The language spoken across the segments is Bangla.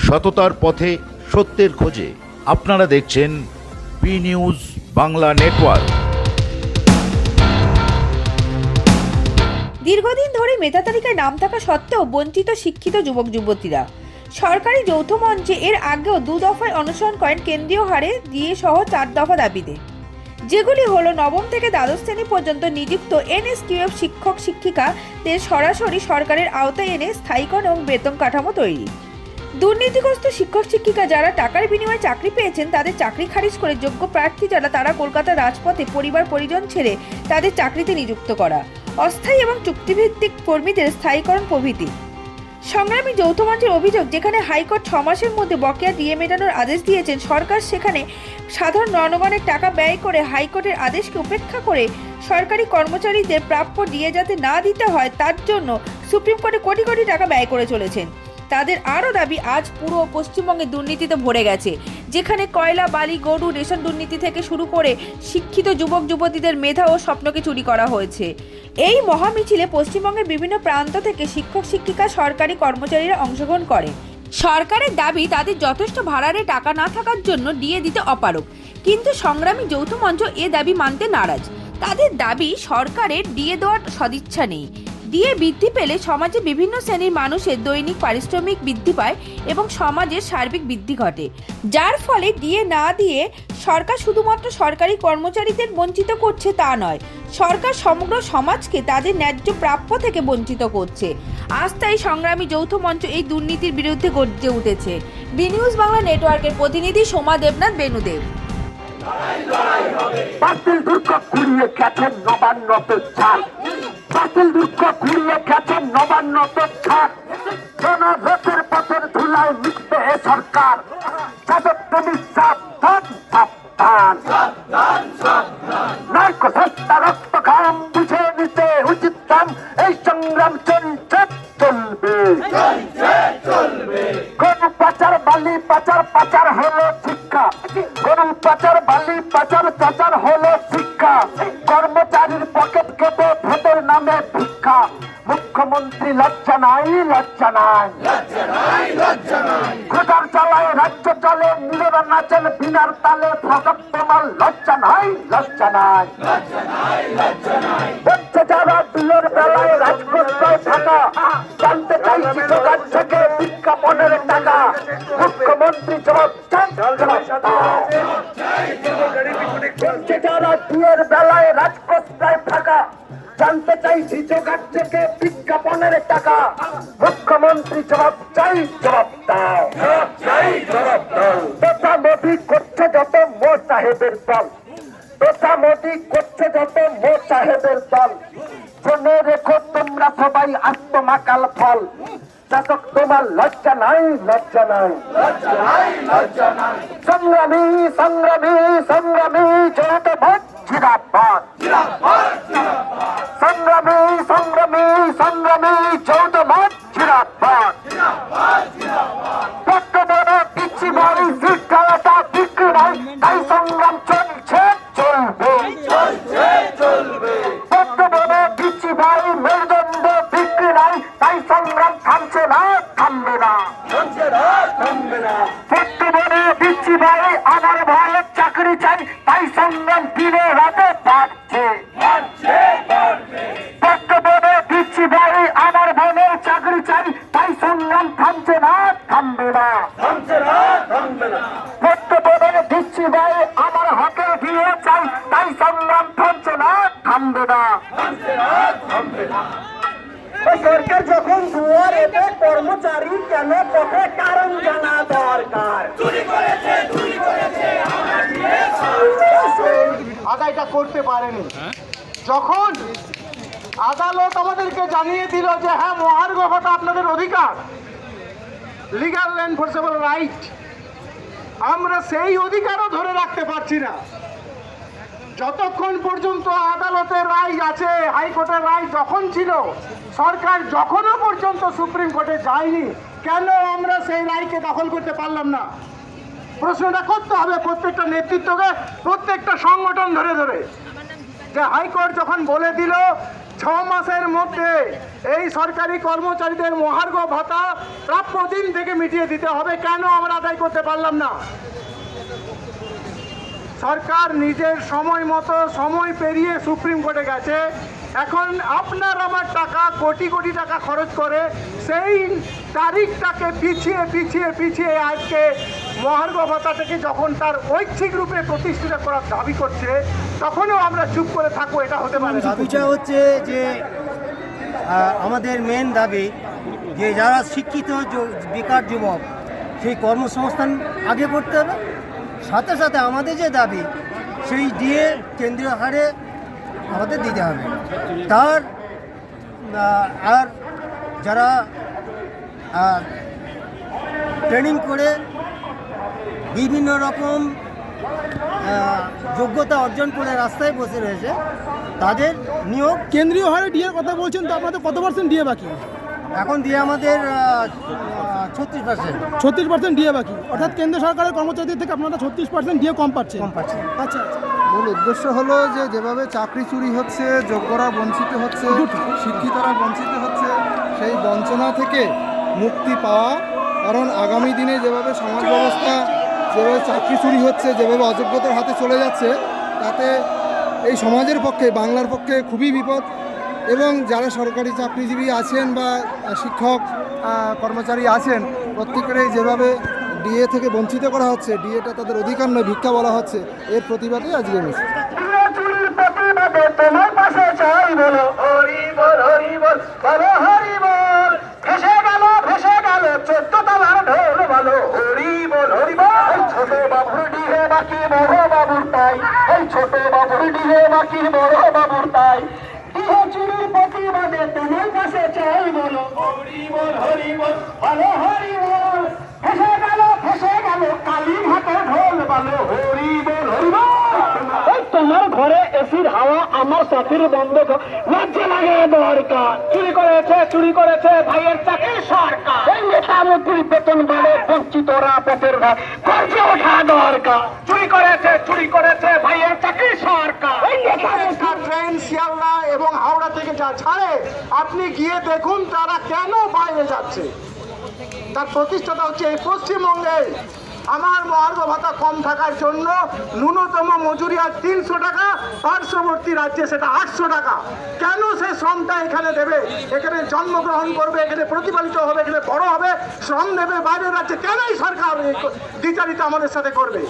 সততার পথে সত্যের খোঁজে আপনারা দেখছেন বি নিউজ বাংলা নেটওয়ার্ক। দীর্ঘদিন ধরে মেধা তালিকায় নাম থাকা সত্ত্বেও বঞ্চিত শিক্ষিত যুবক যুবতীরা সরকারি যৌথ মঞ্চে এর আগেও 2 দফায় অনশন করেন কেন্দ্রীয় হারে দিয়ে সহ 4 দফা দাবিতে, যেগুলি হলো নবম থেকে দ্বাদশ শ্রেণী পর্যন্ত নিযুক্ত এনএসকিউএফ শিক্ষক শিক্ষিকাদের সরাসরি সরকারের আওতায় এনে স্থায়ীকরণ এবং বেতন কাঠামো তৈরি, দুর্নীতিগ্রস্ত শিক্ষক শিক্ষিকা যারা টাকার বিনিময়ে চাকরি পেয়েছেন তাদের চাকরি খারিজ করে যোগ্য প্রার্থী যারা তারা কলকাতার রাজপথে পরিবার পরিজন ছেড়ে তাদের চাকরিতে নিযুক্ত করা, অস্থায়ী এবং চুক্তিভিত্তিক কর্মীদের স্থায়ীকরণ প্রভৃতি। সংগ্রামী যৌথ মঞ্চের অভিযোগ, যেখানে হাইকোর্ট 6 মাসের মধ্যে বকেয়া ডিএ মেটানোর আদেশ দিয়েছেন, সরকার সেখানে সাধারণ জনগণের টাকা ব্যয় করে হাইকোর্টের আদেশকে উপেক্ষা করে সরকারি কর্মচারীদের প্রাপ্য ডিএ যাতে না দিতে হয় তার জন্য সুপ্রিম কোর্টে কোটি কোটি টাকা ব্যয় করে চলেছেন। তাদের আরও দাবি, আজ পুরো পশ্চিমবঙ্গে দুর্নীতিতে ভরে গেছে, যেখানে কয়লা, বালি, গরু, রেশন দুর্নীতি থেকে শুরু করে শিক্ষিত যুবক যুবতীদের মেধা ও স্বপ্নকে চুরি করা হয়েছে। এই মহামিছিলে পশ্চিমবঙ্গের বিভিন্ন প্রান্ত থেকে শিক্ষক শিক্ষিকা সরকারি কর্মচারীরা অংশগ্রহণ করেন। সরকারের দাবি, তাদের যথেষ্ট ভাড়ারে টাকা না থাকার জন্য ডিএ দিতে অপারগ, কিন্তু সংগ্রামী যৌথ মঞ্চ এ দাবি মানতে নারাজ। তাদের দাবি, সরকারের ডিএ দেওয়ার সদিচ্ছা নেই। ডিএ বৃদ্ধি পেলে সমাজে বিভিন্ন শ্রেণীর মানুষের দৈনিক পারিশ্রমিক বৃদ্ধি পায় এবং সমাজের সার্বিক বৃদ্ধি ঘটে, যার ফলে ডিএ না দিয়ে সরকার শুধুমাত্র সরকারি কর্মচারীদের বঞ্চিত করছে তা নয়, সরকার সমগ্র সমাজকে তাদের ন্যায্য প্রাপ্য থেকে বঞ্চিত করছে। আজ তাই সংগ্রামী যৌথ মঞ্চ এই দুর্নীতির বিরুদ্ধে গর্জে উঠেছে। বি নিউজ বাংলা নেটওয়ার্কের প্রতিনিধি সোমা দেবনাথ বেনুদেব। বাতিল দুর্গ ঘুরিয়ে গেছেন নবান্নতে ছাড়, বাতিল দুর্গ ঘুরিয়ে গেছেন নবান্নতে ছাড়, জনরথের পথের ধুলায় মিশবে এ সরকার, যাদের তুমি সাবধান সাবধান, নাইকো সস্তা রক্ত ঘাম বুঝে নিতে উচিত দাম, এই সংগ্রাম চলছে চলবে, গরু পাচার বালি পাচার পাচার হলো শিক্ষা, গরু পাচার বালি পাচার পাচার হলো শিক্ষা, কর্মচারীর পকেট কেটে ভোটের নামে ভিক্ষা, মুখ্যমন্ত্রী লজ্জা নাই লজ্জা নাই, খোঁজার চালায় রাজ্য চলে, নীরবে নাচেন বিনার তালে, ফসক তোমার লজ্জা নাই লজ্জা নাই, হচ্ছে যারা দিলের বেলায় রাজকোষায় থাকা, জানতে চাইছি জোগাড় থেকে বিজ্ঞাপনের টাকা, মুখ্যমন্ত্রী জবাব চান হচ্ছে যারা দিলের বেলায় রাজকোষায় থাকা, জানতে চাইছি জোগাড় থেকে বিজ্ঞাপনের টাকা, মুখ্যমন্ত্রী জবাব চাই জবাব দাও, পেশা মোদি করছে যত মো সাহেবের দল, পেশা মোদি করছে যত মো সাহেবের দল, শুনে রেখো তোমরা সবাই আত্মমাকাল ফল, শাসক তোমার লজ্জা নাই লজ্জা নাই, সংগ্রামী সংগ্রামী সংগ্রামী যৌথ মঞ্চ জিন্দাবাদ, সংগ্রামী সংগ্রামী সংগ্রামী যৌথ মঞ্চ জিন্দাবাদ, বর্তমানে পিছি বাড়ি শিক্ষাটা বিক্রি নাই, তাই সংগ্রাম চলছে চলবে, বর্তমানে পিছি বাড়ি মেরুদণ্ড বিক্রি নাই, তাই সংগ্রাম থামছে না থামবে না, বর্তমানে পিছি বাড়ি আমার ভাইয়ের চাকরি চাই, তাই সংগ্রাম দিনে রাতে বাড়ছে, বর্তমানে পিছি বাড়ি আমার ভাইয়ের চাকরি চাই, তাই সংগ্রাম থামছে না থামবে না, বর্তমানে পিছি বাড়ি আমার হকের দিয়ে চাই, তাই সংগ্রাম থামছে না থামবে না। সরকার যখন দুয়ার এতে কর্মচারী কেন পথে কারণ জানা দরকার, আদায়টা করতে পারেনি। যখন আদালত আমাদেরকে জানিয়ে দিল যে হ্যাঁ মহার্ঘ ভাতা আপনাদের অধিকার, লিগাল এনফোর্সেবল রাইট, আমরা সেই অধিকারও ধরে রাখতে পারছি না। যতক্ষণ পর্যন্ত আদালতের রায় আছে, হাইকোর্টের রায় যখন ছিল, সরকার যখনও পর্যন্ত সুপ্রিম কোর্টে যায়নি, কেন আমরা সেই রায়কে দখল করতে পারলাম না? প্রশ্নটা করতে হবে প্রত্যেকটা নেতৃত্বকে, প্রত্যেকটা সংগঠন ধরে ধরে, যে হাইকোর্ট যখন বলে দিল 6 মাসের মধ্যে এই সরকারি কর্মচারীদের মহার্ঘ ভাতা প্রাপ্য দিন থেকে মিটিয়ে দিতে হবে। কেন আমরা আদায় করতে পারলাম না? সরকার নিজের সময় মতো সময় পেরিয়ে সুপ্রিম কোর্টে গেছে। এখন আপনার আমার টাকা কোটি কোটি টাকা খরচ করে সেই তারিখটাকে পিছিয়ে পিছিয়ে পিছিয়ে আজকে মহার্ঘ ভাতা থেকে যখন তার ঐচ্ছিক রূপে প্রতিষ্ঠিত করার দাবি করছে, তখনও আমরা চুপ করে থাকবো, এটা হতে পারে না। দাবিটা হচ্ছে যে আমাদের মেন দাবি যে যারা শিক্ষিত বেকার যুবক সেই কর্মসংস্থান আগে করতে হবে। সাথে সাথে আমাদের যে দাবি সেই দিয়ে কেন্দ্রীয় হারে আমাদের দিতে হবে। তার আর যারা ট্রেনিং করে বিভিন্ন রকম যোগ্যতা অর্জন করে রাস্তায় বসে রয়েছে তাদের নিয়োগ কেন্দ্রীয় হারে ডিএর কথা বলছেন, তো আপনাদের কত % ডিএ বাকি? এখন দিয়ে আমাদের 36%। 36% ডিএ বাকি, অর্থাৎ কেন্দ্র সরকারের কর্মচারীদের থেকে আপনারা 36% ডিএ কম পাচ্ছেন। আচ্ছা, মূল উদ্দেশ্য হলো যে যেভাবে চাকরি চুরি হচ্ছে, যোগ্যরা বঞ্চিত হচ্ছে, শিক্ষিতরা বঞ্চিত হচ্ছে, সেই বঞ্চনা থেকে মুক্তি পাওয়া। কারণ আগামী দিনে যেভাবে সমাজ ব্যবস্থা, যেভাবে চাকরি চুরি হচ্ছে, যেভাবে অযোগ্যতার হাতে চলে যাচ্ছে, তাতে এই সমাজের পক্ষে, বাংলার পক্ষে খুবই বিপদ। এবং যারা সরকারি চাকরিজীবী আছেন বা শিক্ষক কর্মচারী আছেন, প্রত্যেকেরই যেভাবে ডিএ থেকে বঞ্চিত করা হচ্ছে, ডিএটা তাদের অধিকার নয়, ভিক্ষা বলা হচ্ছে, এর প্রতিবাদে আজকে মিছিল। প্রতিবাদে তোমার পাশে চাই বলো হরি বল হরি বল বলো হরি বল। ভেসে গেল 14 তলার ঢোল বলো হরি বল হরি বল। ছোট বাবুর ডিহে বাকি বড় বাবুর তাই, এই ছোট বাবুর ডিহে বাকি বড় বাবুর তাই। ডিহে চুরির প্রতিবাদে তোমার পাশে চাই বলো হরি বল বলো হরি বল। ভেসে গেল কালীঘাটে ঢোল বলো হরি বল হরি বল। তোমার ঘরে এসির হাওয়া আমার সাথীর বন্ধ, লজ্জা লাগে দরকার। চুরি করেছে ভাইয়ের চাকরি সরকার। এই নেতা মন্ত্রীর বেতন বাড়ে, বঞ্চিতরা পেটের ভাত খরচে ওঠা দরকার। চুরি করেছে ভাইয়ের চাকরি সরকার। এই নেতা ট্রেন শিয়ালদা এবং হাওড়া থেকে যা ছাড়ে, আপনি গিয়ে দেখুন তারা কেন বাইরে যাচ্ছে। তার প্রতিষ্ঠাতা হচ্ছে এই পশ্চিমবঙ্গে। আমার মহার্ঘ ভাতা কম থাকার জন্য ন্যূনতম মজুরি আর 300 টাকা, পার্শ্ববর্তী রাজ্যে সেটা 800 টাকা। কেন সে শ্রমটা এখানে দেবে? এখানে জন্মগ্রহণ করবে, এখানে প্রতিপালিত হবে, এখানে বড় হবে, শ্রম দেবে বাইরের রাজ্যে। কেনই সরকার দ্বিচারিতা আমাদের সাথে করবে?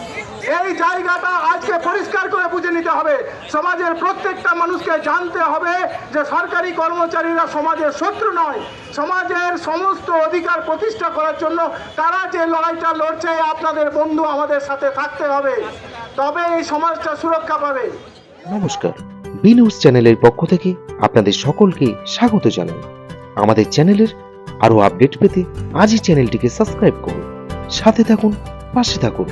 এই জায়গাটা আজকে পরিষ্কার করে বুঝে নিতে হবে। সমাজের প্রত্যেকটা মানুষকে জানতে হবে যে সরকারি কর্মচারীরা সমাজের শত্রু নয়। সমাজের সমস্ত অধিকার প্রতিষ্ঠা করার জন্য তারা যে লড়াইটা লড়ছে, আপনাদের বন্ধু আমাদের সাথে থাকতে হবে, তবে এই সমাজটা সুরক্ষা পাবে। নমস্কার, বি নিউজ চ্যানেলের পক্ষ থেকে আপনাদের সকলকে স্বাগত জানাই। আমাদের চ্যানেলের আরো আপডেট পেতে আজই চ্যানেলটিকে সাবস্ক্রাইব করুন, সাথে থাকুন, পাশে থাকুন।